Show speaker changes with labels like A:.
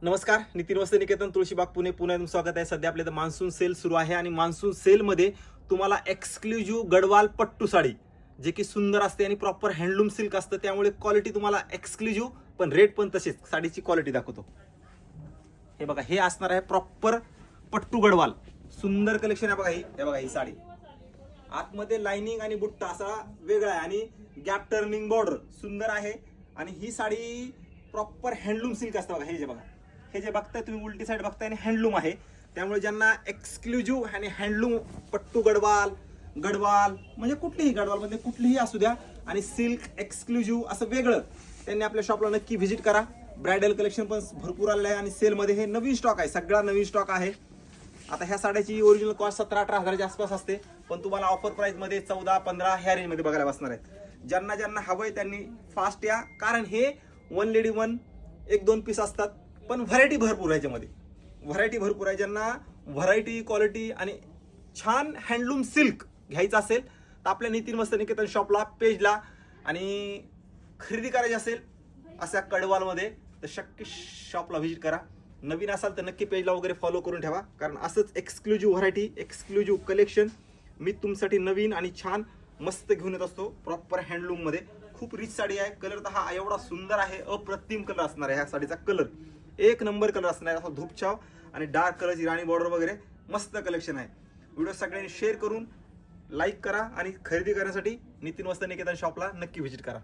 A: नमस्कार, नितीन वस्त्र निकेतन, तुळशीबाग, पुणे. पुन्हा तुमचं स्वागत आहे. सध्या आपल्या इथं मान्सून सेल सुरू आहे आणि मान्सून सेलमध्ये तुम्हाला एक्सक्लुझिव्ह गडवाल पट्टू साडी, जे की सुंदर असते आणि प्रॉपर हँडलूम सिल्क असतं, त्यामुळे क्वालिटी तुम्हाला एक्सक्लुझिव्ह, पण रेट पण तसेच. साडीची क्वालिटी दाखवतो. हे बघा, हे असणार आहे प्रॉपर पट्टू गडवाल. सुंदर कलेक्शन आहे बघा. हे बघा, ही साडी आतमध्ये लाइनिंग आणि बुट्टा असा वेगळा आहे आणि गॅप टर्निंग बॉर्डर सुंदर आहे. आणि ही साडी प्रॉपर हँडलूम सिल्क असतं बघा. हे जे बघताय तुम्ही उलटी साईड बघताय आणि हँडलूम आहे, त्यामुळे ज्यांना एक्सक्लुझिव्ह आणि हँडलूम पट्टू गडवाल म्हणजे कुठलीही गडवाल मध्ये कुठलीही असू द्या आणि सिल्क एक्सक्लुझिव्ह असं वेगळं, त्यांनी आपल्या शॉपला नक्की व्हिजिट करा. ब्रायडल कलेक्शन पण भरपूर आलेलं आहे आणि सेलमध्ये हे नवीन स्टॉक आहे, सगळा नवीन स्टॉक आहे. आता ह्या साड्याची ओरिजिनल कॉस्ट 17-18 हजाराच्या आसपास असते, पण तुम्हाला ऑफर प्राइस मध्ये 14-15 ह्या रेंज मध्ये बघायला बसणार आहेत. ज्यांना हवंय त्यांनी फास्ट या, कारण हे वन लेडी वन 1-2 पीस असतात, पण व्हरायटी भरपूर आहे. याच्यामध्ये व्हरायटी भरपूर आहे. ज्यांना व्हरायटी, क्वालिटी आणि छान हँडलूम सिल्क घ्यायचं असेल तर आपल्या नितीन वस्त्र निकेतन शॉपला, पेजला आणि खरेदी करायची असेल अशा कडवालमध्ये तर शक्य शॉपला व्हिजिट करा. नवीन असाल तर नक्की पेजला वगैरे फॉलो करून ठेवा, कारण असंच एक्सक्लुझिव्ह व्हरायटी, एक्सक्लुझिव्ह कलेक्शन मी तुमच्यासाठी नवीन आणि छान मस्त घेऊन येत असतो. प्रॉपर हँडलूम मध्ये खूप रिच साडी आहे. कलर तर हा एवढा सुंदर आहे, अप्रतिम कलर असणार आहे. ह्या साडीचा कलर एक नंबर कलर असणार आहे, असा धूपछाव आणि डार्क कलरची राणी बॉर्डर वगैरे मस्त कलेक्शन आहे. व्हिडिओ सगळ्यांनी शेअर करून लाईक करा आणि खरेदी करण्यासाठी नितीन वस्त्र निकेतन शॉपला नक्की व्हिजिट करा.